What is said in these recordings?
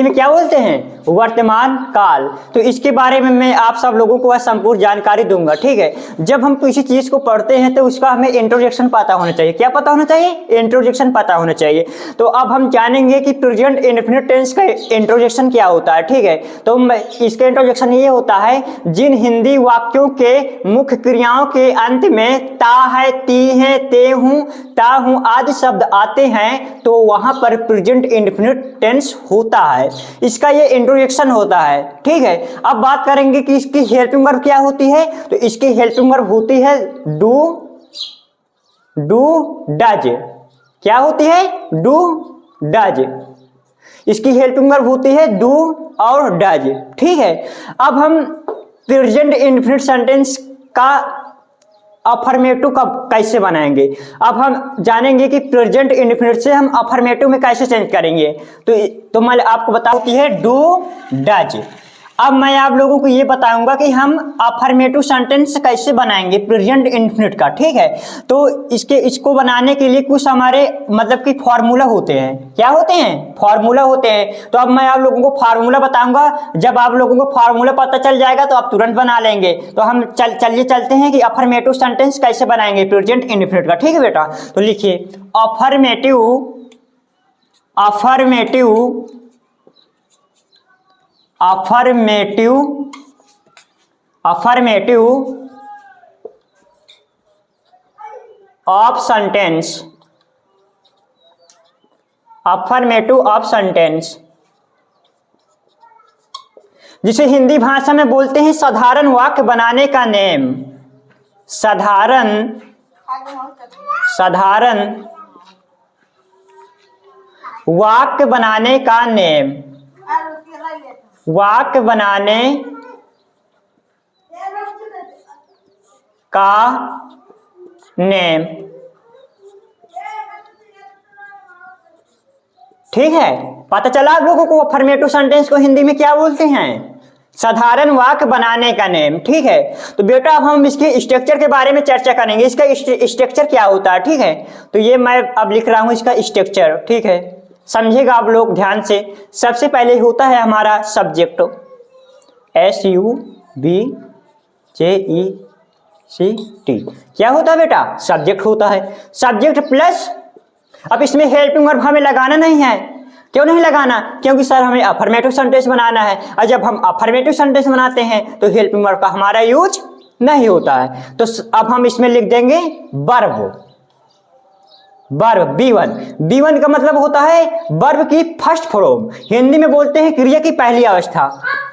में क्या बोलते हैं, वर्तमान काल। तो इसके बारे में मैं आप सब लोगों को संपूर्ण जानकारी दूंगा, ठीक है। जब हम किसी चीज को पढ़ते हैं तो उसका हमें इंट्रोडक्शन पता होना चाहिए। क्या पता होना चाहिए, इंट्रोडक्शन पता होना चाहिए। तो अब हम जानेंगे कि प्रेजेंट इंडेफिनिट टेंस का इंट्रोडक्शन क्या होता है, ठीक है। तो इसका इंट्रोडक्शन ये होता है, जिन हिंदी वाक्यों के मुख्य क्रियाओं के अंत में ता है, ती है, ते हूं, ता हूं आदि शब्द आते हैं तो वहां पर प्रेजेंट इंडेफिनिट टेंस होता है। इसका ये इंट्रोडक्शन होता है, ठीक है। अब बात करेंगे कि इसकी हेल्पिंग वर्ब क्या होती है। तो इसकी हेल्पिंग वर्ब होती है डू, डज। क्या होती है, डू, डज। इसकी हेल्पिंग वर्ब होती है डू और डज, ठीक है। अब हम प्रेजेंट इंडेफिनिट सेंटेंस का अफर्मेटिव कब कैसे बनाएंगे। अब हम जानेंगे कि प्रेजेंट इंडेफिनिट से हम अफर्मेटिव में कैसे चेंज करेंगे। तो मैं आपको बताऊं कि है डू, डज। अब मैं आप लोगों को ये बताऊंगा कि हम अफर्मेटिव सेंटेंस कैसे बनाएंगे प्रेजेंट इंडेफिनिट का, ठीक है। तो इसको बनाने के लिए कुछ हमारे मतलब कि फॉर्मूला होते हैं। क्या होते हैं, फॉर्मूला होते हैं। तो अब मैं आप लोगों को फार्मूला बताऊंगा। जब आप लोगों को फार्मूला पता चल जाएगा तो आप तुरंत बना लेंगे। तो हम चलिए चलते हैं कि अफर्मेटिव सेंटेंस कैसे बनाएंगे प्रेजेंट इंडेफिनिट का, ठीक है बेटा। तो लिखिए affirmative, affirmative, affirmative, affirmative of sentence, affirmative of sentence, जिसे हिंदी भाषा में बोलते हैं साधारण वाक्य बनाने का नेम। साधारण, साधारण वाक्य बनाने का नेम, वाक्य बनाने का नेम, ठीक है। पता चला आप लोगों को अफर्मेटिव सेंटेंस को हिंदी में क्या बोलते हैं, साधारण वाक्य बनाने का नेम, ठीक है। तो बेटा अब हम इसके स्ट्रक्चर के बारे में चर्चा करेंगे। इसका स्ट्रक्चर क्या होता है, ठीक है। तो ये मैं अब लिख रहा हूं इसका स्ट्रक्चर, ठीक है। समझेगा आप लोग ध्यान से। सबसे पहले होता है हमारा सब्जेक्ट, SUBJECT। क्या होता है बेटा, सब्जेक्ट होता है। सब्जेक्ट प्लस, अब इसमें हेल्पिंग वर्ब हमें लगाना नहीं है। क्यों नहीं लगाना, क्योंकि सर हमें अफर्मेटिव सेंटेंस बनाना है। और जब हम अफर्मेटिव सेंटेंस बनाते हैं तो हेल्पिंग वर्ब का हमारा यूज नहीं होता है। तो अब हम इसमें लिख देंगे वर्ब, वर्ब B1। B1 का मतलब होता है वर्ब की फर्स्ट फॉर्म, हिंदी में बोलते हैं क्रिया की पहली अवस्था,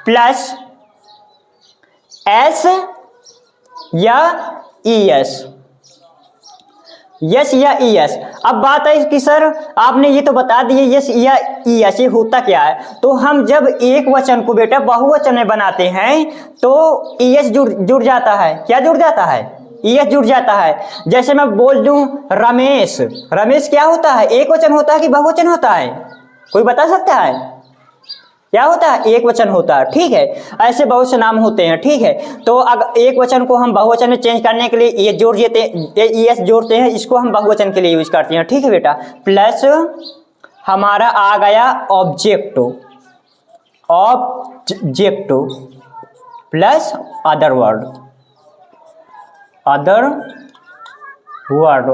प्लस S या ES, यस या ES। अब बात है कि सर आपने ये तो बता दिए यस या ES ये होता क्या है। तो हम जब एक वचन को बेटा बहुवचन में बनाते हैं तो ES जुड़ जाता है। क्या जुड़ जाता है, ES जुड़ जाता है। जैसे मैं बोल दूं रमेश, रमेश क्या होता है, एक वचन होता है कि बहुवचन होता है, कोई बता सकता है। क्या होता है, एक वचन होता है, ठीक है। ऐसे बहुत से नाम होते हैं, ठीक है। तो अगर एक वचन को हम बहुवचन में चेंज करने के लिए ये जोड़ देते हैं, ES जोड़ते हैं, इसको हम बहुवचन के लिए यूज करते हैं, ठीक है बेटा। प्लस हमारा आ गया object, object plus other word, other word,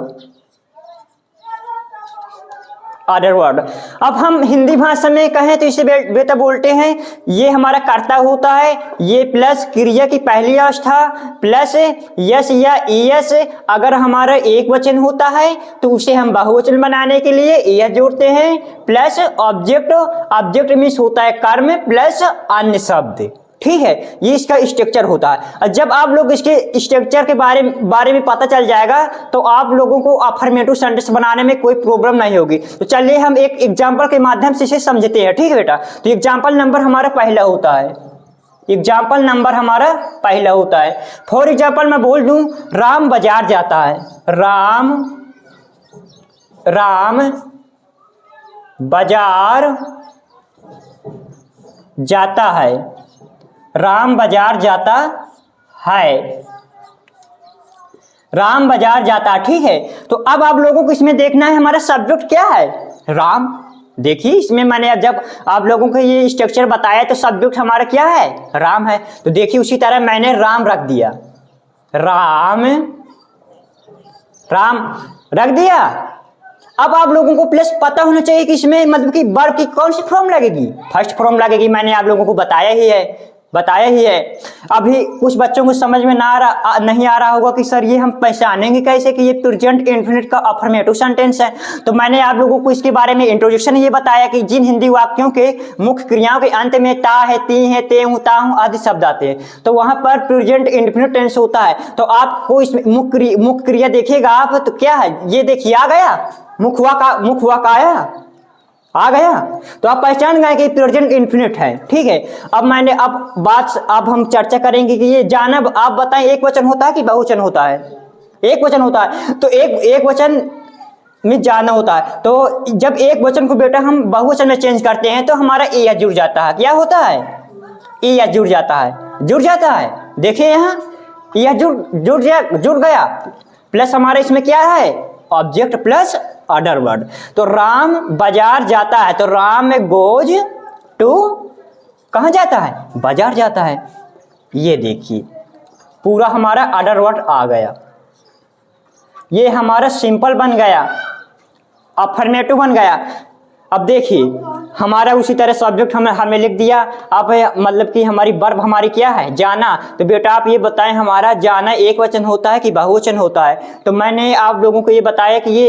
other word. अब हम हिंदी भाषा में कहें तो इसे बेटा बोलते हैं, ये हमारा कर्ता होता है, ये प्लस क्रिया की पहली अवस्था प्लस यस या ES। अगर हमारा एक वचन होता है तो उसे हम बहुवचन बनाने के लिए ES जोड़ते हैं, प्लस ऑब्जेक्ट, ऑब्जेक्ट मीन्स होता है कर्म प्लस अन्य शब्द, ठीक है। ये इसका स्ट्रक्चर होता है। और जब आप लोग इसके स्ट्रक्चर के बारे में पता चल जाएगा तो आप लोगों को अफर्मेटिव सेंटेंस बनाने में कोई प्रॉब्लम नहीं होगी। तो चलिए हम एक एग्जांपल के माध्यम से इसे समझते हैं, ठीक है बेटा। तो एग्जांपल नंबर हमारा पहला होता है, एग्जांपल नंबर हमारा पहला होता है। फॉर एग्जांपल मैं बोल दूं राम बाजार जाता है, राम, राम बाजार जाता है, राम बाजार जाता है, राम बाजार जाता, ठीक है। तो अब आप लोगों को इसमें देखना है हमारा सब्जेक्ट क्या है, राम, देखिए इसमें मैंने जब आप लोगों को ये स्ट्रक्चर बताया तो सब्जेक्ट हमारा क्या है, राम है। तो देखिए उसी तरह मैंने राम रख दिया, राम राम रख दिया। अब आप लोगों को प्लस पता होना चाहिए कि इसमें मतलब कि वर्ब की कौन सी फॉर्म लगेगी, फर्स्ट फॉर्म लगेगी। मैंने आप लोगों को बताया ही है। अभी कुछ बच्चों को समझ में नहीं आ रहा होगा कि सर ये हम पहचानेंगे कैसे कि ये प्रेजेंट इंडेफिनिट का अफर्मेटिव सेंटेंस है। तो मैंने आप लोगों को इसके बारे में इंट्रोडक्शन ये बताया कि जिन हिंदी वाक्यों के मुख्य क्रियाओं के अंत में ता है, ती है, ते हूं, ता हूं आदि शब्द आते हैं तो वहां पर प्रेजेंट इंडेफिनिट टेंस होता है। तो आपको इसमें मुख्य क्रिया देखिएगा आप तो क्या है, ये देखिए आ गया मुख्य वाक्य आ गया। तो आप पहचान गए कि प्रेजेंट इंडेफिनिट है। ठीक है, अब हम चर्चा करेंगे कि ये जाना, आप बताएं एक वचन होता है कि बहुवचन होता है? एक वचन होता है। तो एक वचन में जाना होता है। तो जब एक वचन को बेटा हम बहुवचन में चेंज करते हैं तो हमारा ए या जुड़ जाता है। क्या होता है? ए या जुड़ जाता है। देखिए यहाँ यह जुड़ गया। प्लस हमारे इसमें क्या है, ऑब्जेक्ट प्लस अदर वर्ड। तो राम बाजार जाता है, तो राम में गोज टू कहां जाता है, बाजार जाता है। ये देखिए पूरा हमारा अदर वर्ड आ गया, ये हमारा सिंपल बन गया, अफर्मेटिव बन गया। अब देखिए हमारा उसी तरह सब्जेक्ट हमें लिख दिया। अब मतलब कि हमारी वर्ब हमारी क्या है, जाना। तो बेटा आप ये बताएं हमारा जाना एक वचन होता है कि बहुवचन होता है? तो मैंने आप लोगों को ये बताया कि ये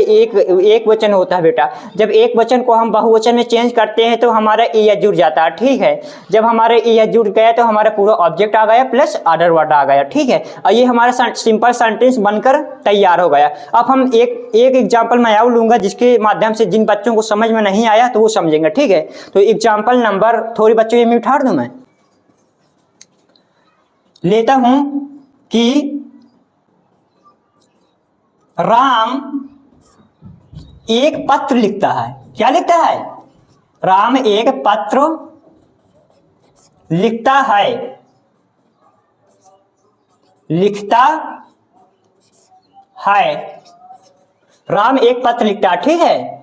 एक वचन होता है बेटा। जब एक वचन को हम बहुवचन में चेंज करते हैं तो हमारा ए या जुड़ जाता है। ठीक है, जब हमारे ए या जुड़ गया तो हमारा पूरा ऑब्जेक्ट आ गया प्लस अदर वर्ड आ गया। ठीक है, और ये हमारा सिंपल सेंटेंस बनकर तैयार हो गया। अब हम एक एग्जाम्पल मैं और लूंगा जिसके माध्यम से जिन बच्चों को समझ में नहीं आया तो वो समझेंगे। ठीक है, तो एग्जाम्पल नंबर, थोड़ी बच्चों ये म्यूट हार दूं मैं, लेता हूं कि राम एक पत्र लिखता है। क्या लिखता है? राम एक पत्र लिखता है। राम एक पत्र लिखता है। ठीक है,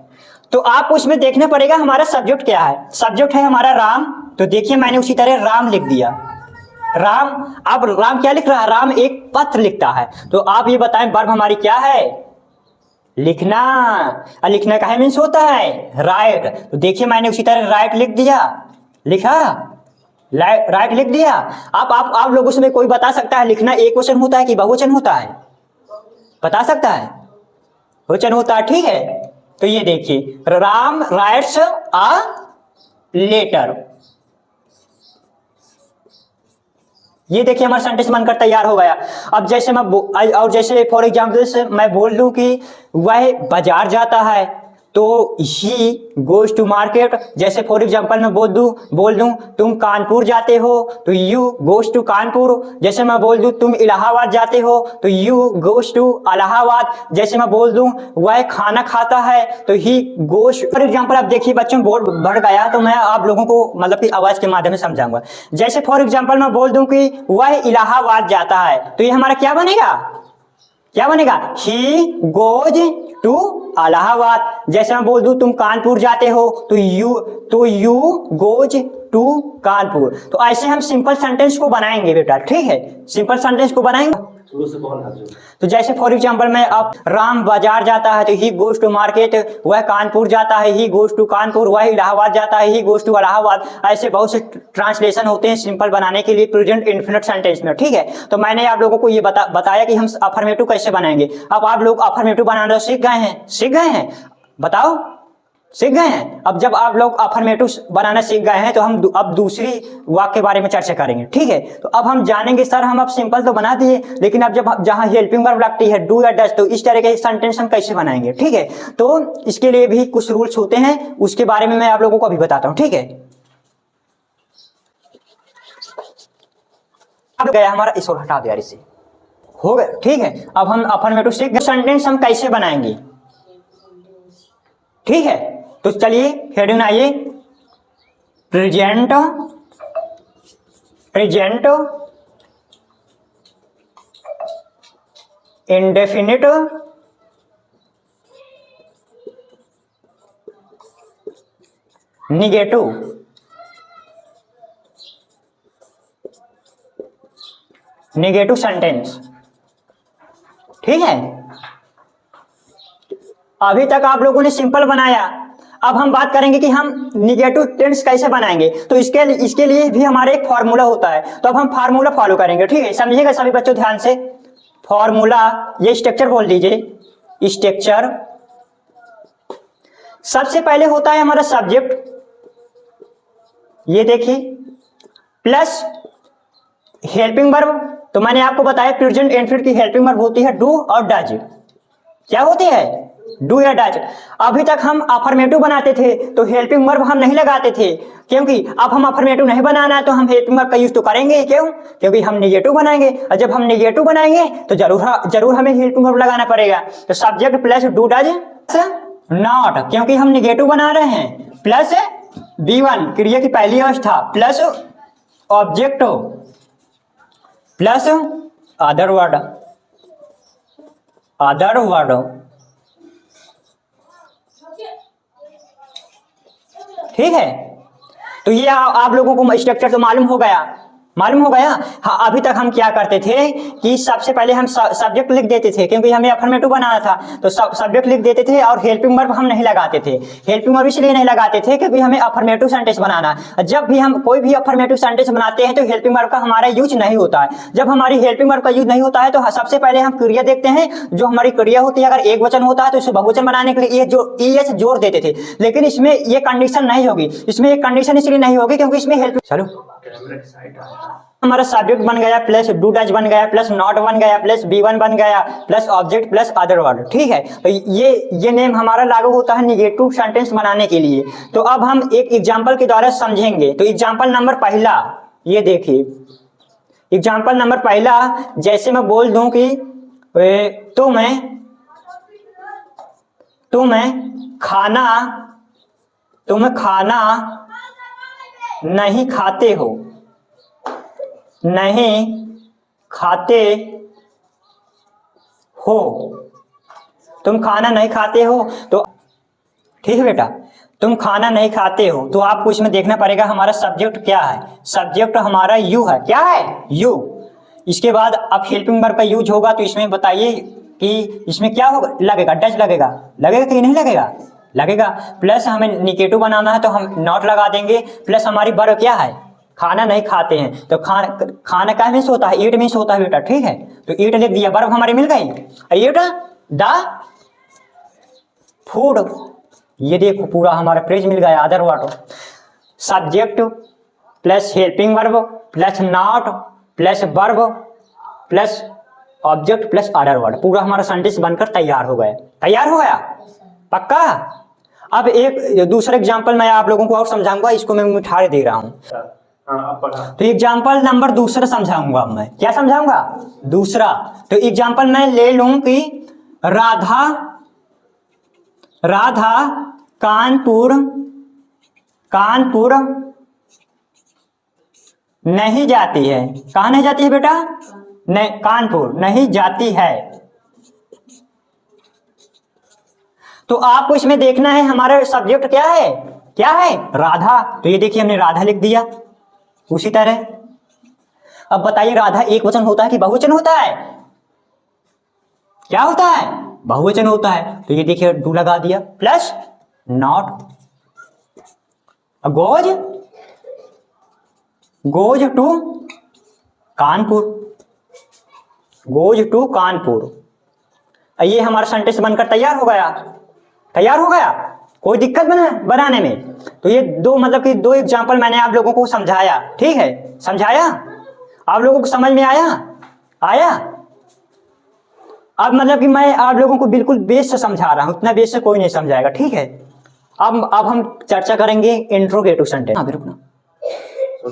तो आपको इसमें देखना पड़ेगा हमारा सब्जेक्ट क्या है। सब्जेक्ट है हमारा राम। तो देखिए मैंने उसी तरह राम लिख दिया, राम। अब राम क्या लिख रहा है, राम एक पत्र लिखता है। तो आप ये बताएं वर्ब हमारी क्या है, लिखना। और लिखना का मीन्स होता है राइट। तो देखिए मैंने उसी तरह राइट लिख दिया, राइट लिख दिया। आप लोगों से कोई बता सकता है लिखना एक वचन होता है कि बहुवचन होता है? बता सकता है? वचन होता है। ठीक है, तो ये देखिए राम राइट्स अ लेटर। ये देखिए हमारा सेंटेंस बनकर तैयार हो गया। अब जैसे जैसे फॉर एग्जाम्पल से मैं बोल दूं कि वह बाजार जाता है तो ही गोज टू मार्केट। जैसे फॉर एग्जाम्पल मैं बोल दूं तुम कानपुर जाते हो तो यू गोज टू कानपुर। जैसे मैं बोल दूं तुम इलाहाबाद जाते हो तो यू गोज टू इलाहाबाद। जैसे मैं बोल दूं वह खाना खाता है तो ही गोज। फॉर एग्जाम्पल अब देखिए बच्चों बोर्ड बढ़ गया तो मैं आप लोगों को मतलब कि आवाज के माध्यम से समझाऊंगा। जैसे फॉर एग्जाम्पल मैं बोल दूं कि वह इलाहाबाद जाता है तो ये हमारा क्या बनेगा, ही गोज टू इलाहाबाद। जैसे मैं बोल दूं तुम कानपुर जाते हो तो यू गोज टू कानपुर। तो ऐसे हम सिंपल सेंटेंस को बनाएंगे बेटा। ठीक है, सिंपल सेंटेंस को बनाएंगे। तो जैसे फॉर एग्जांपल में अब राम बाजार जाता है तो ही गोज टू मार्केट, वह कानपुर जाता है ही गोज टू कानपुर, वह इलाहाबाद जाता है ही गोज टू इलाहाबाद। ऐसे बहुत से ट्रांसलेशन होते हैं सिंपल बनाने के लिए प्रेजेंट इंडेफिनिट सेंटेंस में। ठीक है, तो मैंने आप लोगों को ये बताया कि हम अफर्मेटिव कैसे बनाएंगे। अब आप लोग अफर्मेटिव बनाना सीख गए हैं बताओ, सीख गए हैं। अब जब आप लोग अफर्मेटिव बनाना सीख गए हैं तो हम अब दूसरी वाक्य के बारे में चर्चा करेंगे। ठीक है, तो अब हम जानेंगे सर हम अब सिंपल तो बना दिए लेकिन अब जब जहां हेल्पिंग वर्ब लगती है डू या डज तो इस तरह के सेंटेंस हम कैसे बनाएंगे। ठीक है, तो इसके लिए भी कुछ रूल्स होते हैं, उसके बारे में मैं आप लोगों को अभी बताता हूं। ठीक है, अब गया हमारा इस और हटा दिया इसे हो गया। ठीक है, अब हम अफर्मेटिव सीख गए, सेंटेंस हम कैसे बनाएंगे। ठीक है, तो चलिए हेडिंग आइए, present indefinite negative negative sentence. ठीक है, अभी तक आप लोगों ने सिंपल बनाया। अब हम बात करेंगे कि हम निगेटिव टेंस कैसे बनाएंगे। तो इसके लिए भी हमारे एक फार्मूला होता है। तो अब हम फार्मूला फॉलो करेंगे। ठीक है, समझिएगा सभी बच्चों ध्यान से। फार्मूला, ये स्ट्रक्चर बोल दीजिए, स्ट्रक्चर। सबसे पहले होता है हमारा सब्जेक्ट, ये देखिए, प्लस हेल्पिंग वर्ब। तो मैंने आपको बताया प्रेजेंट इनफिनिट की हेल्पिंग वर्ब होती है डू और डज। क्या होती है? डू या डज। अभी तक हम अफर्मेटिव बनाते थे तो हेल्पिंग वर्ब हम नहीं लगाते थे, क्योंकि अब हम अफर्मेटिव नहीं बनाना है तो हम हेल्पिंग वर्ब का यूज तो करेंगे। क्यों? क्योंकि हम निगेटिव बनाएंगे, और जब हम निगेटिव बनाएंगे तो जरूर हमें हेल्पिंग वर्ब लगाना पड़ेगा। तो subject plus do does not, क्योंकि हम निगेटिव बना रहे हैं, प्लस B1 क्रिया की पहली अवस्था, plus object, plus other word. ठीक है, तो ये आप लोगों को स्ट्रक्चर तो मालूम हो गया। हाँ, अभी तक हम क्या करते थे कि सबसे पहले हम सब्जेक्ट लिख देते थे, क्योंकि हमें अफर्मेटिव बनाना था। तो सब्जेक्ट लिख देते थे और हेल्पिंग वर्ब हम नहीं लगाते थे। हेल्पिंग वर्ब इसलिए नहीं लगाते थे क्योंकि हमें अफर्मेटिव सेंटेंस बनाना है। जब भी हम कोई भी अफर्मेटिव सेंटेंस बनाते हैं तो हेल्पिंग वर्ब का हमारा यूज नहीं होता है। जब हमारी हेल्पिंग वर्ब का यूज नहीं होता है तो सबसे पहले हम क्रिया देखते हैं। जो हमारी क्रिया होती है, अगर एक वचन होता है तो इसे बहुवचन बनाने के लिए ES जोड़ देते थे। लेकिन इसमें ये कंडीशन नहीं होगी। इसमें एक कंडीशन इसलिए नहीं होगी क्योंकि इसमें हेल्प, चलो हमारा सब्जेक्ट बन गया, प्लस डू डज बन गया, प्लस नॉट बन गया, प्लस B1 बन गया, plus object, plus other word. ठीक है, तो ये नेम हमारा लागू होता है निगेटिव सेंटेंस बनाने के लिए। तो अब हम एक एग्जांपल के द्वारा समझेंगे। तो एग्जांपल नंबर पहला, ये देखिए, एग्जांपल नंबर पहला, जैसे मैं बोल दूं कि तुम्हें खाना नहीं खाते हो, तुम खाना नहीं खाते हो। तो ठीक है बेटा, तुम खाना नहीं खाते हो, तो आपको इसमें देखना पड़ेगा हमारा सब्जेक्ट क्या है। सब्जेक्ट हमारा यू है। क्या है? यू। इसके बाद अब हेल्पिंग वर्ब का यूज होगा, तो इसमें बताइए कि इसमें क्या होगा, लगेगा, डज लगेगा कि नहीं लगेगा? लगेगा। प्लस हमें निगेटिव बनाना है तो हम नॉट लगा देंगे। प्लस हमारी वर्ब क्या है? खाना नहीं खाते हैं। तो खाना क्या मीन्स होता है? ईट मीन्स होता है बेटा। ठीक है, तो ईट लिख दिया, वर्ब हमारी मिल गई। ईट द फूड, ये देखो पूरा हमारा फ्रेज मिल गया। Other word, subject plus helping verb plus not plus verb plus object plus other word, पूरा हमारा सेंटेंस बनकर तैयार हो गया। पक्का? अब एक दूसरा एग्जांपल मैं आप लोगों को और समझाऊंगा, इसको मैं मिठाई दे रहा हूं। तो एग्जांपल नंबर दूसरा समझाऊंगा मैं। क्या समझाऊंगा? दूसरा। तो एग्जांपल मैं ले लूं कि राधा कानपुर नहीं जाती है। कहां नहीं जाती है बेटा? नहीं, कानपुर नहीं जाती है। तो आपको इसमें देखना है हमारा सब्जेक्ट क्या है? राधा। तो ये देखिए हमने राधा लिख दिया। उसी तरह अब बताइए, राधा एक वचन होता है कि बहुवचन होता है? क्या होता है? बहुवचन होता है। तो ये देखिए डू लगा दिया, plus not. Goes to Kanpur. ये हमारा सेंटेंस बनकर तैयार हो गया। कोई दिक्कत बनाने में? तो ये दो एग्जांपल मैंने आप लोगों को समझाया। ठीक है, समझाया? आप लोगों को समझ में आया? अब कि मैं आप लोगों को बिल्कुल बेस से समझा रहा हूं, इतना बेस से कोई नहीं समझाएगा। ठीक है, अब हम चर्चा करेंगे इंट्रोगेटिव सेंटेंस।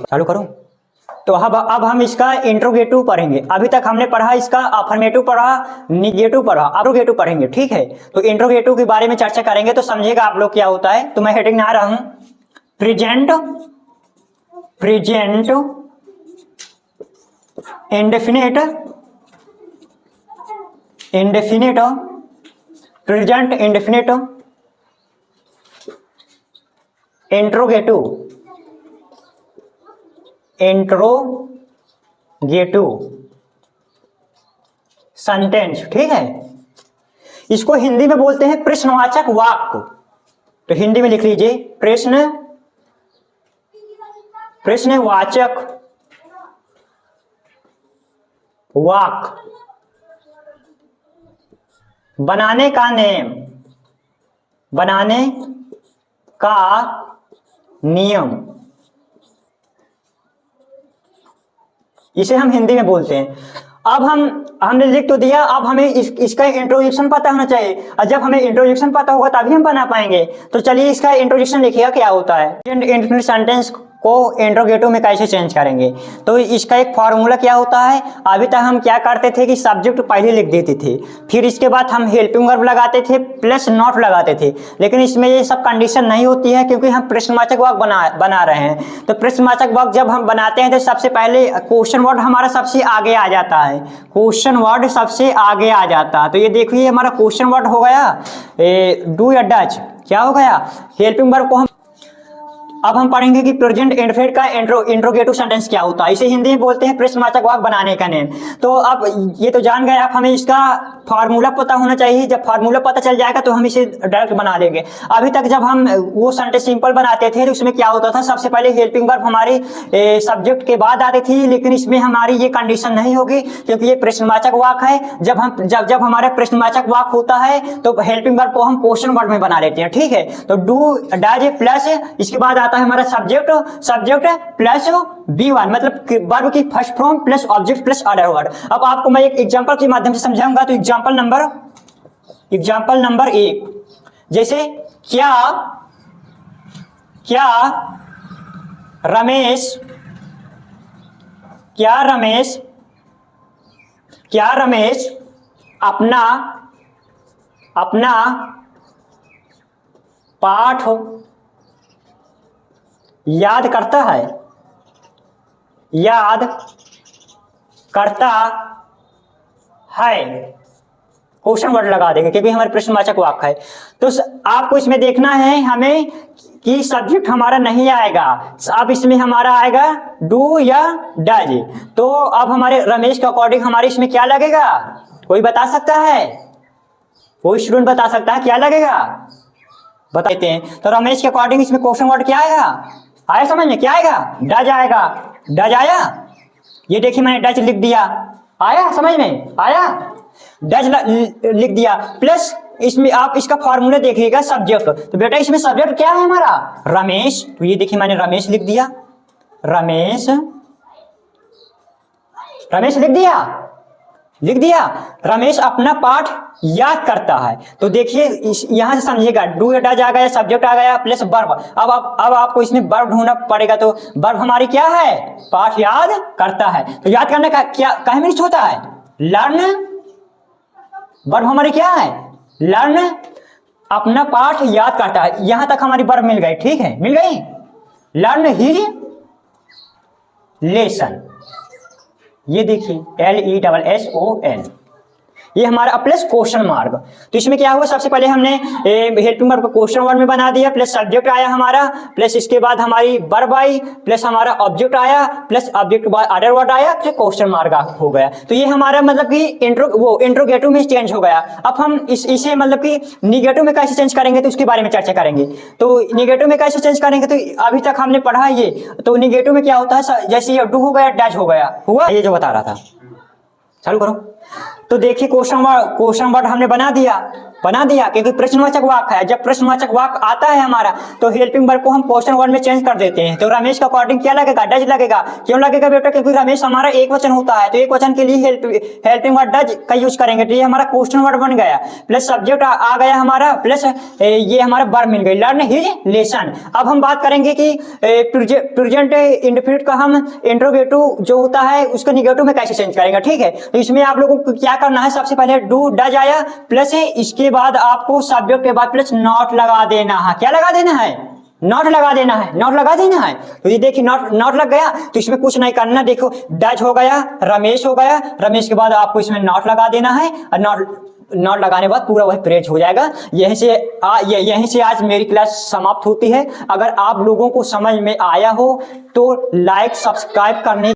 चालू करो। तो अब हम इसका इंट्रोगेटिव पढ़ेंगे। अभी तक हमने पढ़ा इसका अफर्मेटिव पढ़ा, निगेटिव पढ़ा, इंट्रोगेटिव पढ़ेंगे। ठीक है, तो इंट्रोगेटिव के बारे में चर्चा करेंगे तो समझेगा आप लोग क्या होता है। तो मैं हेडिंग आ रहा हूं, present indefinite present indefinite interrogative, interrogative sentence, ठीक है। इसको हिंदी में बोलते हैं प्रश्नवाचक वाक्य। तो हिंदी में लिख लीजिए प्रश्नवाचक वाक्य। बनाने का नियम, बनाने का नियम, इसे हम हिंदी में बोलते हैं। अब हमने लिख तो दिया, अब हमें इसका इंट्रोडक्शन पता होना चाहिए, और जब हमें इंट्रोडक्शन पता होगा तभी हम बना पाएंगे। तो चलिए इसका इंट्रोडक्शन लिखिएगा क्या होता है। इंडेफिनिट सेंटेंस को इंट्रोगेटिव में कैसे चेंज करेंगे, तो इसका एक फॉर्मूला क्या होता है। अभी तक हम क्या करते थे कि सब्जेक्ट पहले लिख देते थे, फिर इसके बाद हम हेल्पिंग वर्ब लगाते थे प्लस नॉट लगाते थे, लेकिन इसमें ये सब कंडीशन नहीं होती है क्योंकि हम प्रश्नवाचक वाक्य बना रहे हैं। तो प्रश्नवाचक वाक्य जब हम बनाते हैं तो सबसे पहले क्वेश्चन वर्ड हमारा सबसे आगे आ जाता है, क्वेश्चन वर्ड सबसे आगे आ जाता है। तो ये देखिए हमारा क्वेश्चन वर्ड हो गया डू या डज, क्या हो गया हेल्पिंग वर्ब को हम। अब हम पढ़ेंगे कि प्रेजेंट इंडेफिनिट का इंट्रोगेटिव सेंटेंस क्या होता है। इसे हिंदी में बोलते हैं प्रश्नवाचक वाक्य बनाने का नियम। तो अब ये तो जान गए आप, हमें इसका फार्मूला पता होना चाहिए। जब फार्मूला पता चल जाएगा तो हम इसे डायरेक्ट बना लेंगे। अभी तक जब हम वो सेंटेंस सिंपल बनाते थे तो उसमें क्या होता था, सबसे पहले हेल्पिंग वर्ब हमारे सब्जेक्ट के बाद आती थी, लेकिन इसमें हमारी ये कंडीशन नहीं होगी क्योंकि ये प्रश्नवाचक वाक्य है। जब हमारा प्रश्नवाचक वाक्य होता है तो हेल्पिंग वर्ब को हम क्वेश्चन वर्ड में बना लेते हैं, ठीक है। तो डू डज प्लस इसके बाद आता है हमारा सब्जेक्ट प्लस B1, मतलब वर्ब की first form plus object plus other word. अब आपको मैं एक एग्जांपल के माध्यम से समझाऊंगा। तो एग्जांपल नंबर 1, जैसे क्या रमेश अपना पाठ याद करता है, क्वेश्चन वर्ड लगा देंगे क्योंकि हमारे प्रश्नवाचक वाक्य है। तो आपको इसमें देखना है हमें कि सब्जेक्ट हमारा नहीं आएगा, अब इसमें हमारा आएगा डू या डज। तो अब हमारे रमेश के अकॉर्डिंग हमारे इसमें क्या लगेगा, कोई बता सकता है, कोई स्टूडेंट बता सकता है क्या लगेगा, बता देते हैं। तो रमेश के अकॉर्डिंग इसमें क्वेश्चन वर्ड क्या आएगा, आया समझ में, क्या आएगा, डज आएगा। डज आया, ये देखिए मैंने डज लिख दिया, आया समझ में, आया डज लिख दिया। प्लस इसमें आप इसका फॉर्मूला देखिएगा सब्जेक्ट। तो बेटा इसमें सब्जेक्ट क्या है हमारा, रमेश। तो ये देखिए मैंने रमेश लिख दिया, रमेश लिख दिया। रमेश अपना पाठ याद करता है। तो देखिए यहां से समझिएगा, डू या डज आ गया, सब्जेक्ट आ गया प्लस वर्ब। अब आपको इसमें वर्ब ढूंढना पड़ेगा। तो वर्ब हमारी क्या है, पाठ याद करता है। तो याद करने का क्या कहीं मीन्स होता है, लर्न। वर्ब हमारी क्या है, लर्न, अपना पाठ याद करता है। यहां तक हमारी वर्ब मिल गई, ठीक है, मिल गई। लर्न हिज लेसन, ये देखिए LESSON, ये हमारा प्लस क्वेश्चन मार्क। तो इसमें क्या हुआ, सबसे पहले हमने हेल्पिंग वर्ब को क्वेश्चन वर्ड में बना दिया, प्लस सब्जेक्ट आया हमारा, प्लस इसके बाद हमारी वर्ब आई, प्लस हमारा ऑब्जेक्ट आया, प्लस ऑब्जेक्ट के बाद अदर वर्ड आया, फिर क्वेश्चन मार्क हो गया। तो ये हमारा मतलब कि इंट्रोगेटिव में चेंज हो गया। अब हम इसे मतलब कि निगेटिव में कैसे चेंज करेंगे तो उसके बारे में चर्चा करेंगे। तो निगेटिव में कैसे चेंज करेंगे, तो अभी तक हमने पढ़ा है ये। तो निगेटिव में क्या होता है, जैसे ये डू हो गया, डज हो गया, हुआ ये जो बता रहा था। चालू करो। तो देखिए क्वेश्चन वर्ड हमने बना दिया क्योंकि प्रश्नवाचक वाक्य है। जब प्रश्नवाचक वाक्य आता है हमारा तो हेल्पिंग वर्ब को हम क्वेश्चन वर्ड में चेंज कर देते हैं। तो रमेश का अकॉर्डिंग क्या लगेगा, डज लगेगा। क्यों लगेगा बेटा, क्योंकि रमेश हमारा एक वचन होता है, तो एक वचन के लिए हेल्पिंग वर्ड डज का यूज करेंगे। तो ये हमारा क्वेश्चन वर्ड बन गया, प्लस सब्जेक्ट आ गया हमारा, प्लस ये हमारा वर्ब मिल गई, लर्न हिज लेसन। अब हम बात करेंगे कि प्रेजेंट इंडेफिनिट का हम इंट्रोगेटिव जो होता है उसको निगेटिव में कैसे चेंज करेंगे, ठीक है। तो इसमें आप लोगों को क्या करना है, सबसे पहले डू डज आया, प्लस इसके बाद आपको सब्जेक्ट के बाद प्लस नॉट लगा देना है। क्या लगा देना है, नॉट लगा देना है। तो ये देखिए नॉट लग गया। तो इसमें कुछ नहीं करना, देखो डज हो गया, रमेश हो गया, रमेश के बाद आपको इसमें नॉट लगा देना है। और नॉट लगाने के बाद पूरा वह प्रेज हो जाएगा। यहीं से आज मेरी क्लास समाप्त होती है। अगर आप लोगों को समझ में आया हो तो लाइक सब्सक्राइब करने